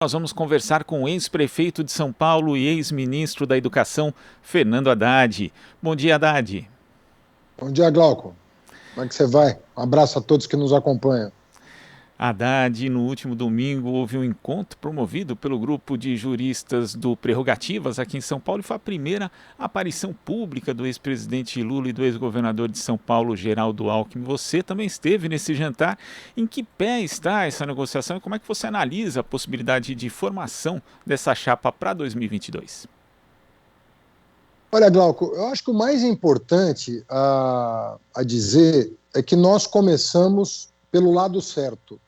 Nós vamos conversar com o ex-prefeito de São Paulo e ex-ministro da Educação, Fernando Haddad. Bom dia, Haddad. Bom dia, Glauco. Como é que você vai? Um abraço a todos que nos acompanham. Haddad, no último domingo, houve um encontro promovido pelo grupo de juristas do Prerrogativas aqui em São Paulo e foi a primeira aparição pública do ex-presidente Lula e do ex-governador de São Paulo, Geraldo Alckmin. Você também esteve nesse jantar. Em que pé está essa negociação e como é que você analisa a possibilidade de formação dessa chapa para 2022? Olha, Glauco, eu acho que o mais importante a dizer é que nós começamos pelo lado certo.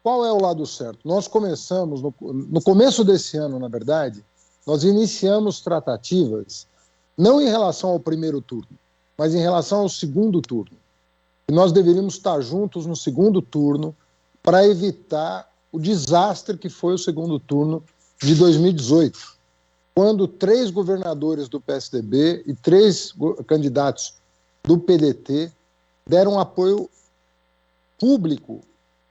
Qual é o lado certo? Nós começamos, no começo desse ano, na verdade, nós iniciamos tratativas, não em relação ao primeiro turno, mas em relação ao segundo turno. E nós deveríamos estar juntos no segundo turno para evitar o desastre que foi o segundo turno de 2018, quando 3 governadores do PSDB e 3 candidatos do PDT deram apoio público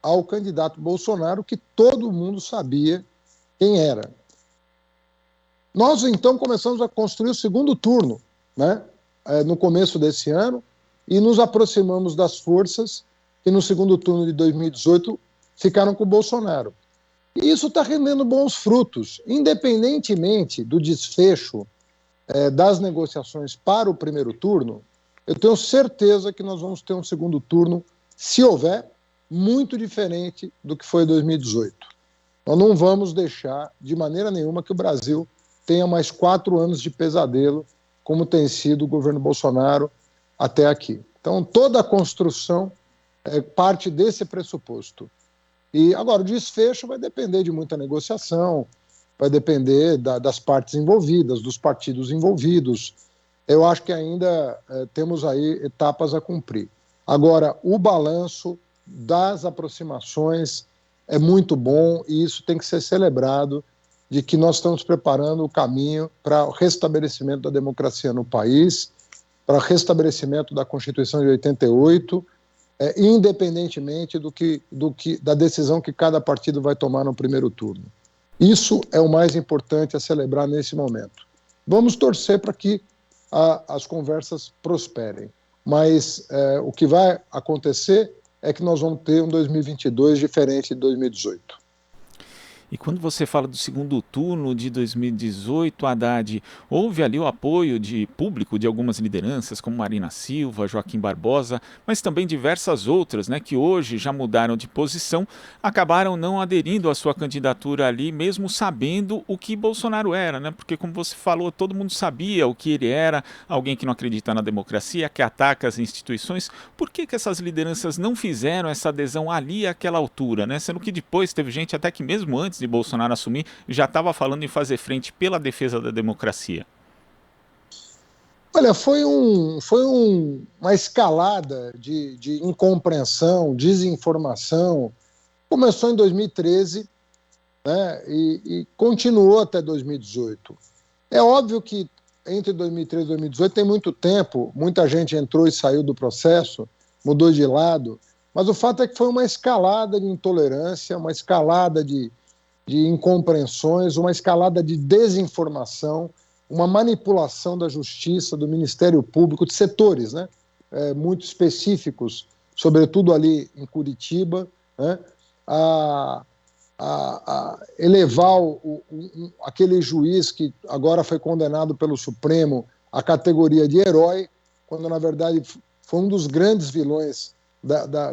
ao candidato Bolsonaro, que todo mundo sabia quem era. Nós, então, começamos a construir o segundo turno, né, no começo desse ano, e nos aproximamos das forças que no segundo turno de 2018 ficaram com o Bolsonaro. E isso está rendendo bons frutos, independentemente do desfecho das negociações para o primeiro turno. Eu tenho certeza que nós vamos ter um segundo turno, se houver, muito diferente do que foi 2018. Nós não vamos deixar, de maneira nenhuma, que o Brasil tenha mais 4 anos de pesadelo, como tem sido o governo Bolsonaro até aqui. Então, toda a construção parte desse pressuposto. E agora, o desfecho vai depender de muita negociação, vai depender das partes envolvidas, dos partidos envolvidos. Eu acho que ainda temos aí etapas a cumprir. Agora, o balanço das aproximações é muito bom e isso tem que ser celebrado, de que nós estamos preparando o caminho para o restabelecimento da democracia no país, para o restabelecimento da Constituição de 88, independentemente da decisão que cada partido vai tomar no primeiro turno. Isso é o mais importante a celebrar nesse momento. Vamos torcer para que as conversas prosperem, mas o que vai acontecer é que nós vamos ter um 2022 diferente de 2018. E quando você fala do segundo turno de 2018, Haddad, houve ali o apoio de público de algumas lideranças, como Marina Silva, Joaquim Barbosa, mas também diversas outras, né, que hoje já mudaram de posição, acabaram não aderindo à sua candidatura ali, mesmo sabendo o que Bolsonaro era, né? Porque, como você falou, todo mundo sabia o que ele era, alguém que não acredita na democracia, que ataca as instituições. Por que essas lideranças não fizeram essa adesão ali àquela altura, né? Sendo que depois teve gente até que mesmo antes de Bolsonaro assumir, já estava falando em fazer frente pela defesa da democracia. Olha, foi uma escalada de incompreensão, desinformação. Começou em 2013, né, e continuou até 2018. É óbvio que entre 2013 e 2018 tem muito tempo, muita gente entrou e saiu do processo, mudou de lado, mas o fato é que foi uma escalada de intolerância, uma escalada de incompreensões, uma escalada de desinformação, uma manipulação da justiça, do Ministério Público, de setores, né, muito específicos, sobretudo ali em Curitiba, né, a elevar aquele juiz que agora foi condenado pelo Supremo à categoria de herói, quando na verdade foi um dos grandes vilões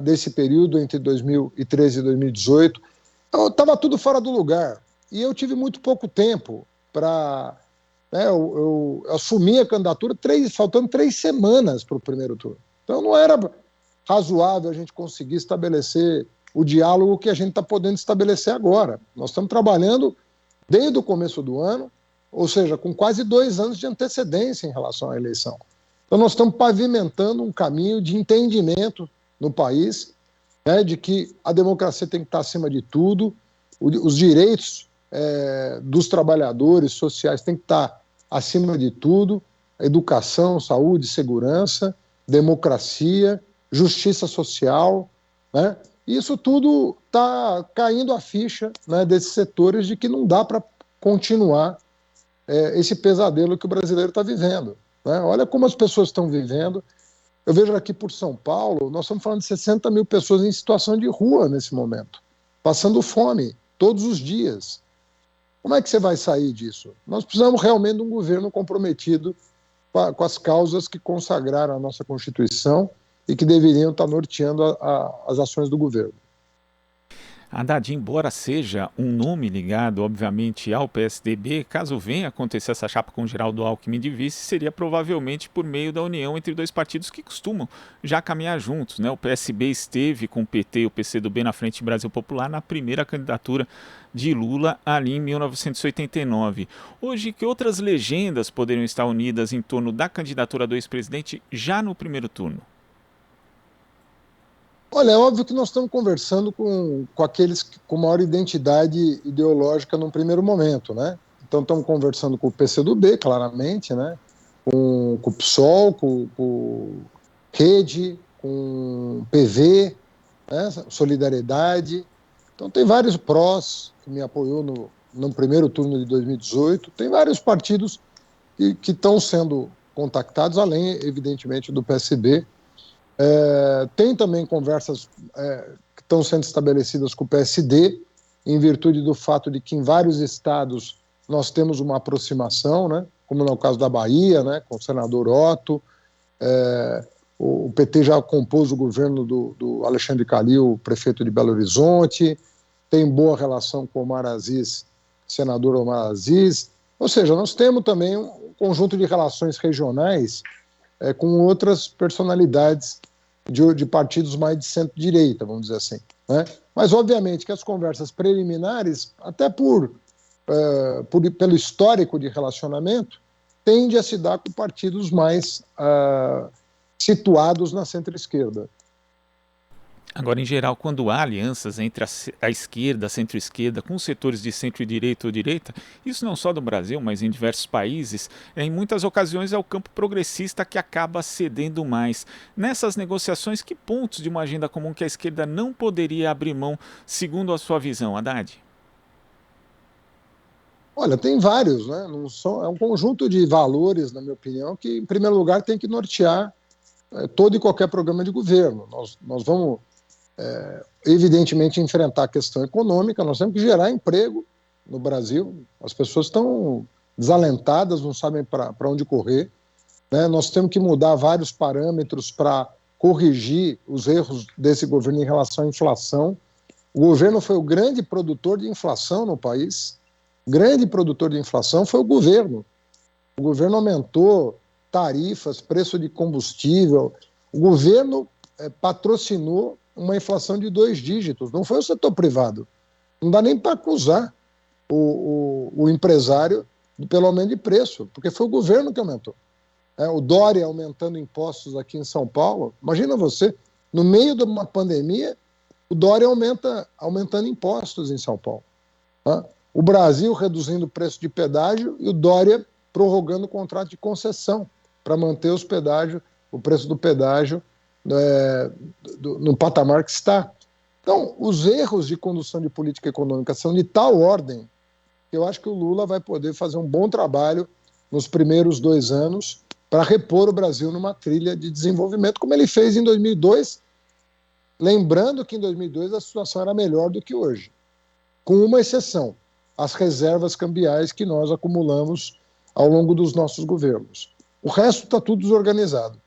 desse período entre 2013 e 2018. Estava tudo fora do lugar. E eu tive muito pouco tempo para. Né, eu assumi a candidatura faltando 3 semanas para o primeiro turno. Então não era razoável a gente conseguir estabelecer o diálogo que a gente está podendo estabelecer agora. Nós estamos trabalhando desde o começo do ano, ou seja, com quase 2 anos de antecedência em relação à eleição. Então nós estamos pavimentando um caminho de entendimento no país, né, de que a democracia tem que estar acima de tudo, os direitos dos trabalhadores sociais têm que estar acima de tudo, educação, saúde, segurança, democracia, justiça social, né, E isso tudo está caindo a ficha, né, desses setores de que não dá para continuar esse pesadelo que o brasileiro está vivendo. Né? Olha como as pessoas estão vivendo. Eu vejo aqui por São Paulo, nós estamos falando de 60 mil pessoas em situação de rua nesse momento, passando fome todos os dias. Como é que você vai sair disso? Nós precisamos realmente de um governo comprometido com as causas que consagraram a nossa Constituição e que deveriam estar norteando as ações do governo. Haddad, embora seja um nome ligado, obviamente, ao PSDB, caso venha acontecer essa chapa com Geraldo Alckmin de vice, seria provavelmente por meio da união entre dois partidos que costumam já caminhar juntos, né? O PSB esteve com o PT e o PCdoB na Frente Brasil Popular na primeira candidatura de Lula ali em 1989. Hoje, que outras legendas poderiam estar unidas em torno da candidatura do ex-presidente já no primeiro turno? Olha, é óbvio que nós estamos conversando com aqueles com maior identidade ideológica num primeiro momento, né? Então estamos conversando com o PCdoB, claramente, né? Com o PSOL, com Rede, com o PV, né? Solidariedade. Então tem vários prós que me apoiou no primeiro turno de 2018. Tem vários partidos que estão sendo contactados, além, evidentemente, do PSB. Tem também conversas que estão sendo estabelecidas com o PSD, em virtude do fato de que em vários estados nós temos uma aproximação, né, como no caso da Bahia, né, com o senador Otto. O PT já compôs o governo do Alexandre Calil, prefeito de Belo Horizonte, tem boa relação com o Omar Aziz, senador Omar Aziz. Ou seja, nós temos também um conjunto de relações regionais com outras personalidades de partidos mais de centro-direita, vamos dizer assim. Né? Mas, obviamente, que as conversas preliminares, até pelo histórico de relacionamento, tendem a se dar com partidos mais situados na centro-esquerda. Agora, em geral, quando há alianças entre a esquerda, a centro-esquerda, com setores de centro-direita ou direita, isso não só no Brasil, mas em diversos países, em muitas ocasiões é o campo progressista que acaba cedendo mais. Nessas negociações, que pontos de uma agenda comum que a esquerda não poderia abrir mão, segundo a sua visão, Haddad? Olha, tem vários, né? É um conjunto de valores, na minha opinião, que, em primeiro lugar, tem que nortear todo e qualquer programa de governo. Nós vamos evidentemente, enfrentar a questão econômica. Nós temos que gerar emprego no Brasil. As pessoas estão desalentadas, não sabem para onde correr. Né? Nós temos que mudar vários parâmetros para corrigir os erros desse governo em relação à inflação. O governo foi o grande produtor de inflação no país. O grande produtor de inflação foi o governo. O governo aumentou tarifas, preço de combustível. O governo patrocinou uma inflação de 2 dígitos, não foi o setor privado. Não dá nem para acusar o empresário pelo aumento de preço, porque foi o governo que aumentou. O Dória aumentando impostos aqui em São Paulo, imagina você, no meio de uma pandemia, o Dória aumentando impostos em São Paulo. O Brasil reduzindo o preço de pedágio e o Dória prorrogando o contrato de concessão para manter o preço do pedágio no patamar que está. Então, os erros de condução de política econômica são de tal ordem que eu acho que o Lula vai poder fazer um bom trabalho nos primeiros 2 anos para repor o Brasil numa trilha de desenvolvimento, como ele fez em 2002, lembrando que em 2002 a situação era melhor do que hoje, com uma exceção, as reservas cambiais que nós acumulamos ao longo dos nossos governos. O resto está tudo desorganizado.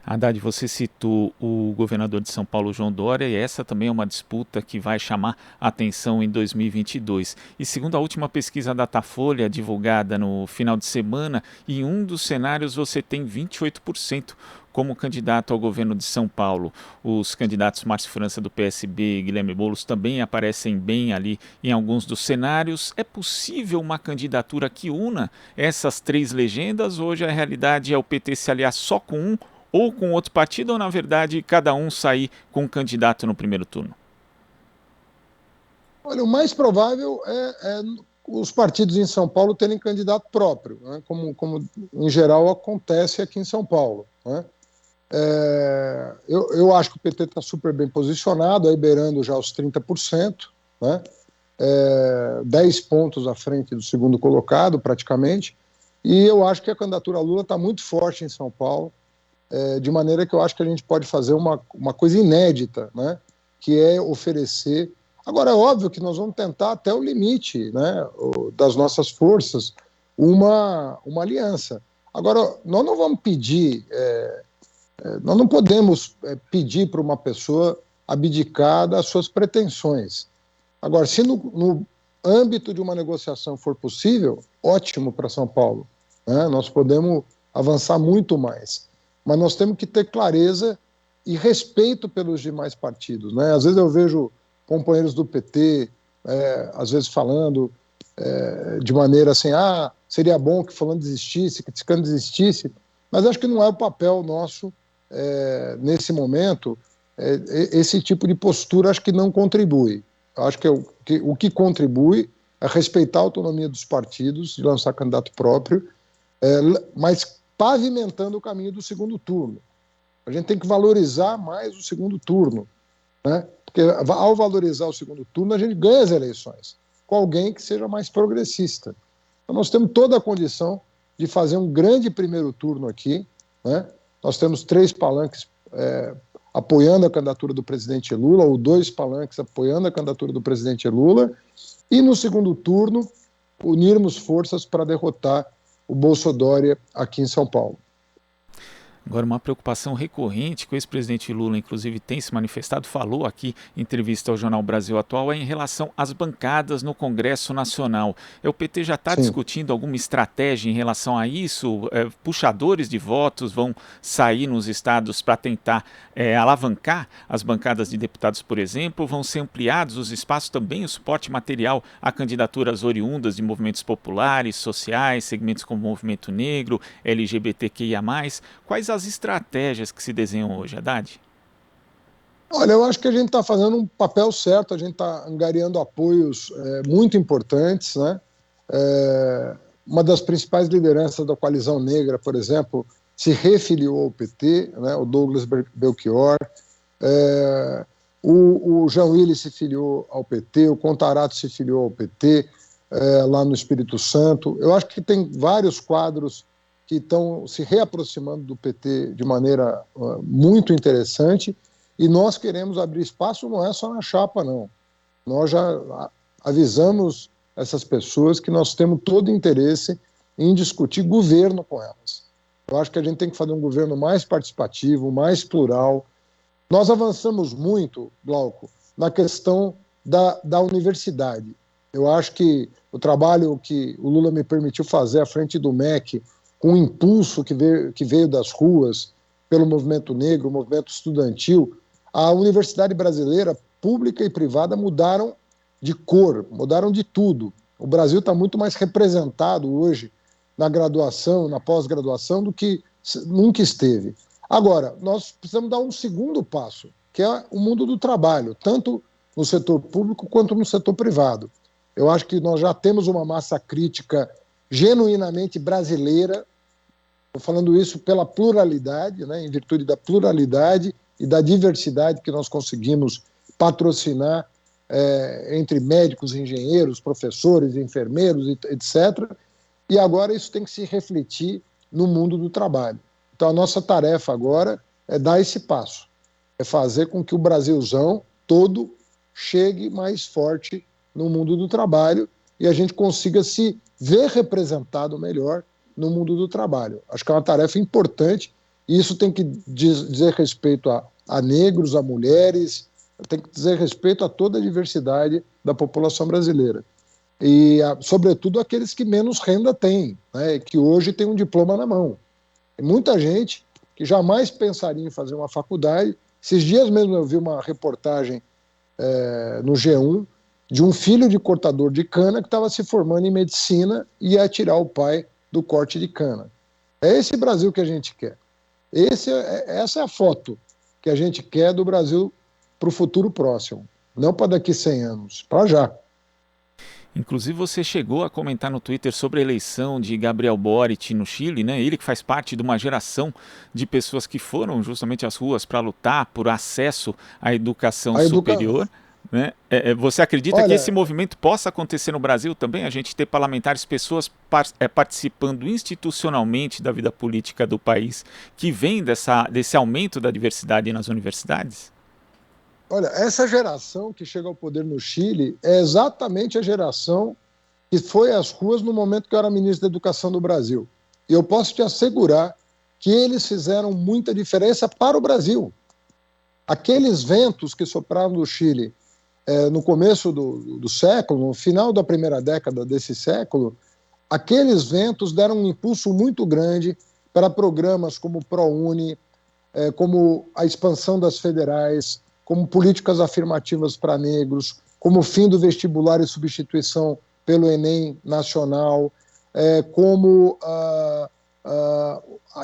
Haddad, você citou o governador de São Paulo, João Dória, e essa também é uma disputa que vai chamar a atenção em 2022. E segundo a última pesquisa da Datafolha, divulgada no final de semana, em um dos cenários você tem 28% como candidato ao governo de São Paulo. Os candidatos Márcio França do PSB e Guilherme Boulos também aparecem bem ali em alguns dos cenários. É possível uma candidatura que una essas 3 legendas? Hoje a realidade é o PT se aliar só com um ou com outro partido, ou na verdade cada um sair com um candidato no primeiro turno? Olha, o mais provável é os partidos em São Paulo terem candidato próprio, né? como em geral acontece aqui em São Paulo. Né? Eu acho que o PT está super bem posicionado, aí beirando já os 30%, né? 10 pontos à frente do segundo colocado, praticamente, e eu acho que a candidatura Lula está muito forte em São Paulo, de maneira que eu acho que a gente pode fazer uma coisa inédita, né? Que é oferecer. Agora, é óbvio que nós vamos tentar até o limite, né, das nossas forças uma aliança. Agora, nós não vamos pedir, nós não podemos pedir para uma pessoa abdicar das suas pretensões. Agora, se no âmbito de uma negociação for possível, ótimo para São Paulo, né? Nós podemos avançar muito mais. Mas nós temos que ter clareza e respeito pelos demais partidos, né? Às vezes eu vejo companheiros do PT, às vezes falando de maneira assim, seria bom que fulano desistisse, que Ticano desistisse, mas acho que não é o papel nosso, nesse momento, esse tipo de postura acho que não contribui. Acho que o que contribui é respeitar a autonomia dos partidos, de lançar candidato próprio, mas pavimentando o caminho do segundo turno. A gente tem que valorizar mais o segundo turno, né? Porque ao valorizar o segundo turno, a gente ganha as eleições com alguém que seja mais progressista. Então, nós temos toda a condição de fazer um grande primeiro turno aqui, né? Nós temos 3 palanques apoiando a candidatura do presidente Lula, ou 2 palanques apoiando a candidatura do presidente Lula, e no segundo turno unirmos forças para derrotar o Bolsonaro aqui em São Paulo. Agora, uma preocupação recorrente que o ex-presidente Lula, inclusive, tem se manifestado, falou aqui em entrevista ao jornal Brasil Atual, é em relação às bancadas no Congresso Nacional. O PT já está discutindo alguma estratégia em relação a isso? Puxadores de votos vão sair nos estados para tentar alavancar as bancadas de deputados, por exemplo? Vão ser ampliados os espaços também, o suporte material a candidaturas oriundas de movimentos populares, sociais, segmentos como o movimento negro, LGBTQIA+. Quais as estratégias que se desenham hoje, Haddad? Olha, eu acho que a gente está fazendo um papel certo, a gente está angariando apoios muito importantes, né? Uma das principais lideranças da Coalizão Negra, por exemplo, se refiliou ao PT, né? O Douglas Belchior, o Jean Willis se filiou ao PT, o Contarato se filiou ao PT, lá no Espírito Santo. Eu acho que tem vários quadros que estão se reaproximando do PT de maneira muito interessante, e nós queremos abrir espaço, não é só na chapa, não. Nós já avisamos essas pessoas que nós temos todo interesse em discutir governo com elas. Eu acho que a gente tem que fazer um governo mais participativo, mais plural. Nós avançamos muito, Glauco, na questão da universidade. Eu acho que o trabalho que o Lula me permitiu fazer à frente do MEC, com o impulso que veio das ruas, pelo movimento negro, o movimento estudantil, a universidade brasileira, pública e privada, mudaram de cor, mudaram de tudo. O Brasil está muito mais representado hoje na graduação, na pós-graduação, do que nunca esteve. Agora, nós precisamos dar um segundo passo, que é o mundo do trabalho, tanto no setor público quanto no setor privado. Eu acho que nós já temos uma massa crítica genuinamente brasileira. Estou falando isso pela pluralidade, né, em virtude da pluralidade e da diversidade que nós conseguimos patrocinar entre médicos, engenheiros, professores, enfermeiros, etc. E agora isso tem que se refletir no mundo do trabalho. Então a nossa tarefa agora é dar esse passo, é fazer com que o Brasilzão todo chegue mais forte no mundo do trabalho e a gente consiga se ver representado melhor no mundo do trabalho. Acho que é uma tarefa importante e isso tem que dizer respeito a negros, a mulheres, tem que dizer respeito a toda a diversidade da população brasileira. E, sobretudo, aqueles que menos renda têm, né, que hoje tem um diploma na mão. Tem muita gente que jamais pensaria em fazer uma faculdade. Esses dias mesmo eu vi uma reportagem no G1 de um filho de cortador de cana que estava se formando em medicina e ia tirar o pai do corte de cana. É esse Brasil que a gente quer. Essa é a foto que a gente quer do Brasil para o futuro próximo. Não para daqui 100 anos, para já. Inclusive você chegou a comentar no Twitter sobre a eleição de Gabriel Boric no Chile, né? Ele que faz parte de uma geração de pessoas que foram justamente às ruas para lutar por acesso à educação A educa... superior. Né? Você acredita que esse Olha, movimento possa acontecer no Brasil também? A gente ter parlamentares, pessoas participando institucionalmente da vida política do país, que vem desse aumento da diversidade nas universidades? olha, essa geração que chega ao poder no Chile é exatamente a geração que foi às ruas no momento que eu era ministro da Educação do Brasil. E eu posso te assegurar que eles fizeram muita diferença para o Brasil. Aqueles ventos que sopraram do Chile no começo do século, no final da primeira década desse século, aqueles ventos deram um impulso muito grande para programas como o ProUni, como a expansão das federais, como políticas afirmativas para negros, como o fim do vestibular e substituição pelo Enem nacional, como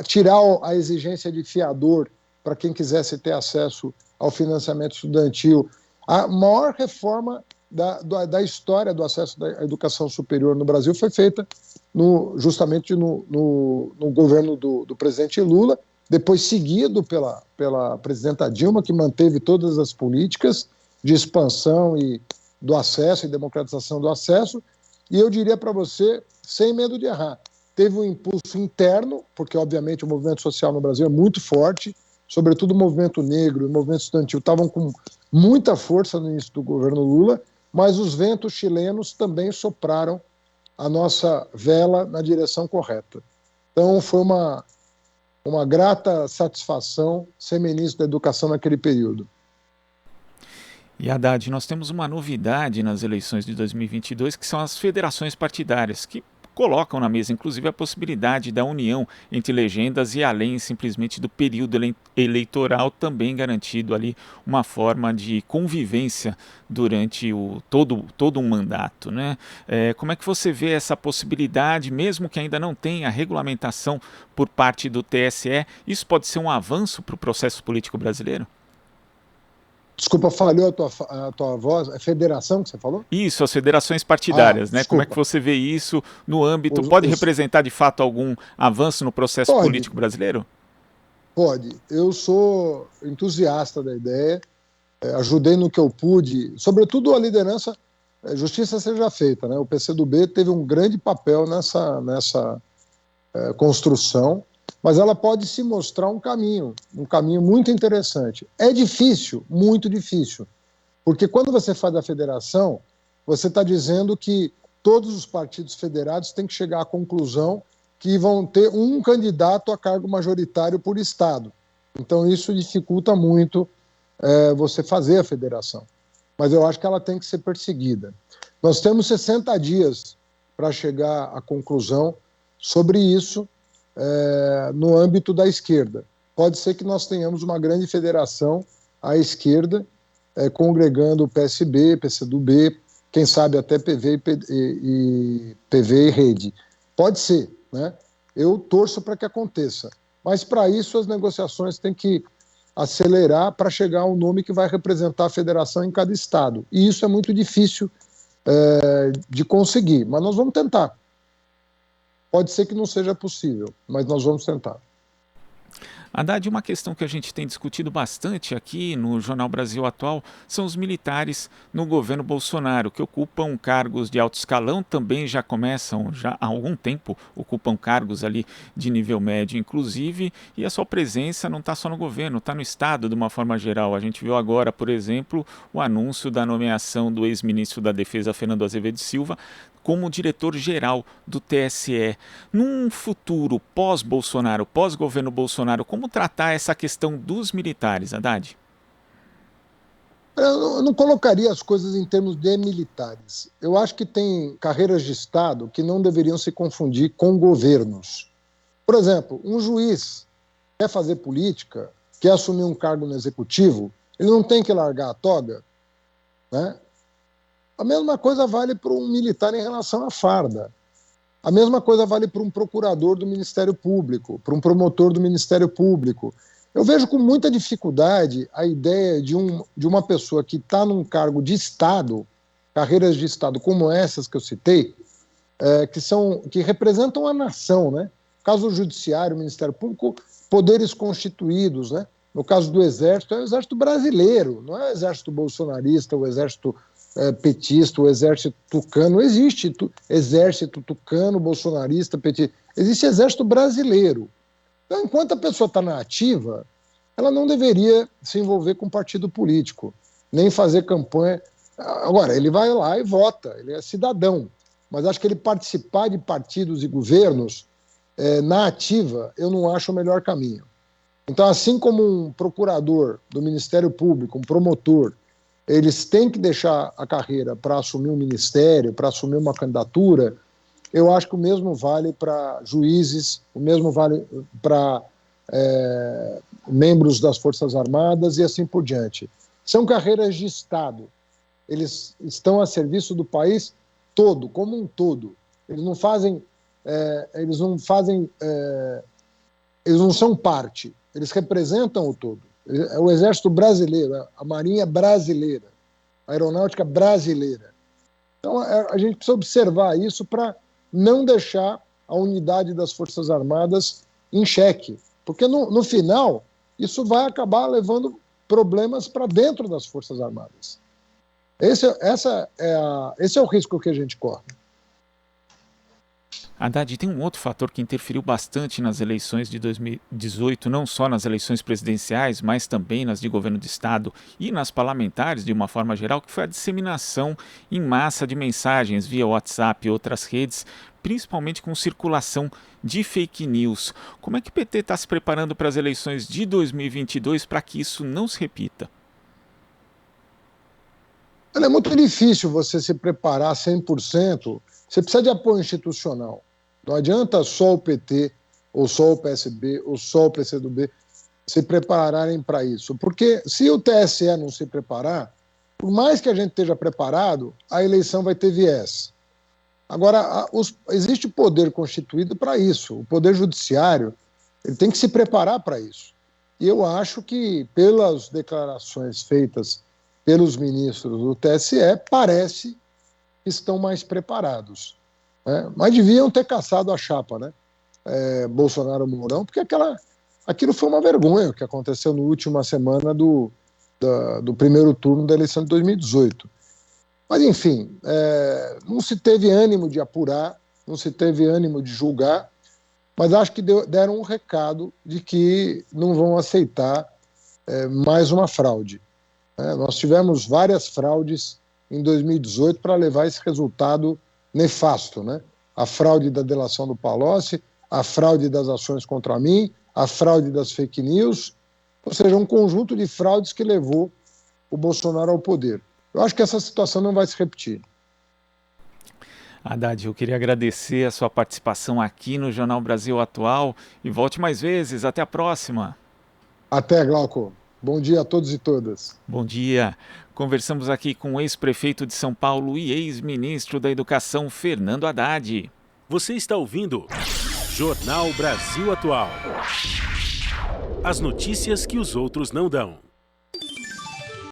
tirar a exigência de fiador para quem quisesse ter acesso ao financiamento estudantil. A maior reforma da história do acesso à educação superior no Brasil foi feita justamente no governo do presidente Lula, depois seguido pela presidenta Dilma, que manteve todas as políticas de expansão e do acesso e democratização do acesso. E eu diria para você, sem medo de errar, teve um impulso interno, porque obviamente o movimento social no Brasil é muito forte, sobretudo o movimento negro e o movimento estudantil estavam com muita força no início do governo Lula, mas os ventos chilenos também sopraram a nossa vela na direção correta. Então foi uma grata satisfação ser ministro da Educação naquele período. E Haddad, nós temos uma novidade nas eleições de 2022, que são as federações partidárias, que colocam na mesa, inclusive, a possibilidade da união entre legendas e além simplesmente do período eleitoral, também garantido ali uma forma de convivência durante todo um mandato. Né? Como é que você vê essa possibilidade, mesmo que ainda não tenha regulamentação por parte do TSE? Isso pode ser um avanço para o processo político brasileiro? Desculpa, falhou a tua voz. É federação que você falou? Isso, as federações partidárias, né? Como é que Desculpa. você vê isso no âmbito? Pode representar de fato algum avanço no processo Pode, político brasileiro? pode. Eu sou entusiasta da ideia, ajudei no que eu pude, sobretudo a liderança, justiça seja feita, né? O PCdoB teve um grande papel nessa construção, mas ela pode se mostrar um caminho muito interessante. É difícil, muito difícil, porque quando você faz a federação, você está dizendo que todos os partidos federados têm que chegar à conclusão que vão ter um candidato a cargo majoritário por estado. Então isso dificulta muito você fazer a federação. Mas eu acho que ela tem que ser perseguida. Nós temos 60 dias para chegar à conclusão sobre isso no âmbito da esquerda. Pode ser que nós tenhamos uma grande federação à esquerda, congregando o PSB, PCdoB, quem sabe até PV e Rede. Pode ser, né? Eu torço para que aconteça. Mas para isso as negociações têm que acelerar para chegar a um nome que vai representar a federação em cada estado. E isso é muito difícil de conseguir, mas nós vamos tentar. Pode ser que não seja possível, mas nós vamos tentar. Haddad, uma questão que a gente tem discutido bastante aqui no Jornal Brasil Atual são os militares no governo Bolsonaro, que ocupam cargos de alto escalão, também já há algum tempo, ocupam cargos ali de nível médio, inclusive, e a sua presença não está só no governo, está no Estado de uma forma geral. A gente viu agora, por exemplo, o anúncio da nomeação do ex-ministro da Defesa, Fernando Azevedo Silva, como diretor-geral do TSE. Num futuro pós-Bolsonaro, pós-governo Bolsonaro, como tratar essa questão dos militares, Haddad? Eu não colocaria as coisas em termos de militares. Eu acho que tem carreiras de Estado que não deveriam se confundir com governos. Por exemplo, um juiz quer fazer política, quer assumir um cargo no executivo, ele não tem que largar a toga, né? A mesma coisa vale para um militar em relação à farda. A mesma coisa vale para um procurador do Ministério Público, para um promotor do Ministério Público. Eu vejo com muita dificuldade a ideia de uma pessoa que está num cargo de Estado carreiras de Estado como essas que eu citei, que representam a nação, né? No caso do Judiciário, o Ministério Público, poderes constituídos, né? No caso do Exército, é o Exército brasileiro, não é o Exército bolsonarista, o Exército petista, o Exército tucano. Não existe Exército tucano, bolsonarista, petista. Existe Exército brasileiro. Então, enquanto a pessoa está na ativa, ela não deveria se envolver com partido político, nem fazer campanha. Agora, ele vai lá e vota, ele é cidadão. Mas acho que ele participar de partidos e governos na ativa, eu não acho o melhor caminho. Então, assim como um procurador do Ministério Público, um promotor, eles têm que deixar a carreira para assumir um ministério, para assumir uma candidatura, eu acho que o mesmo vale para juízes, o mesmo vale para membros das Forças Armadas e assim por diante. São carreiras de Estado. Eles estão a serviço do país todo, como um todo. Eles não são parte, eles representam o todo. É o Exército brasileiro, a Marinha brasileira, a Aeronáutica brasileira. Então, a gente precisa observar isso para não deixar a unidade das Forças Armadas em xeque, porque no final isso vai acabar levando problemas para dentro das Forças Armadas. Esse é o risco que a gente corre. Haddad, tem um outro fator que interferiu bastante nas eleições de 2018, não só nas eleições presidenciais, mas também nas de governo de estado e nas parlamentares de uma forma geral, que foi a disseminação em massa de mensagens via WhatsApp e outras redes, principalmente com circulação de fake news. Como é que o PT está se preparando para as eleições de 2022 para que isso não se repita? É muito difícil você se preparar 100%, você precisa de apoio institucional. Não adianta só o PT, ou só o PSB, ou só o PCdoB se prepararem para isso. Porque se o TSE não se preparar, por mais que a gente esteja preparado, a eleição vai ter viés. Agora, existe poder constituído para isso. O Poder Judiciário ele tem que se preparar para isso. E eu acho que, pelas declarações feitas pelos ministros do TSE, parece que estão mais preparados. Mas deviam ter caçado a chapa, né? Bolsonaro-Mourão, porque aquilo foi uma vergonha o que aconteceu na última semana do primeiro turno da eleição de 2018. Mas, enfim, não se teve ânimo de apurar, não se teve ânimo de julgar, mas acho que deram um recado de que não vão aceitar mais uma fraude. Nós tivemos várias fraudes em 2018 para levar esse resultado nefasto, né? A fraude da delação do Palocci, a fraude das ações contra mim, a fraude das fake news, ou seja, um conjunto de fraudes que levou o Bolsonaro ao poder. Eu acho que essa situação não vai se repetir. Haddad, eu queria agradecer a sua participação aqui no Jornal Brasil Atual e volte mais vezes. Até a próxima. Até, Glauco. Bom dia a todos e todas. Bom dia. Conversamos aqui com o ex-prefeito de São Paulo e ex-ministro da Educação, Fernando Haddad. Você está ouvindo Jornal Brasil Atual. As notícias que os outros não dão.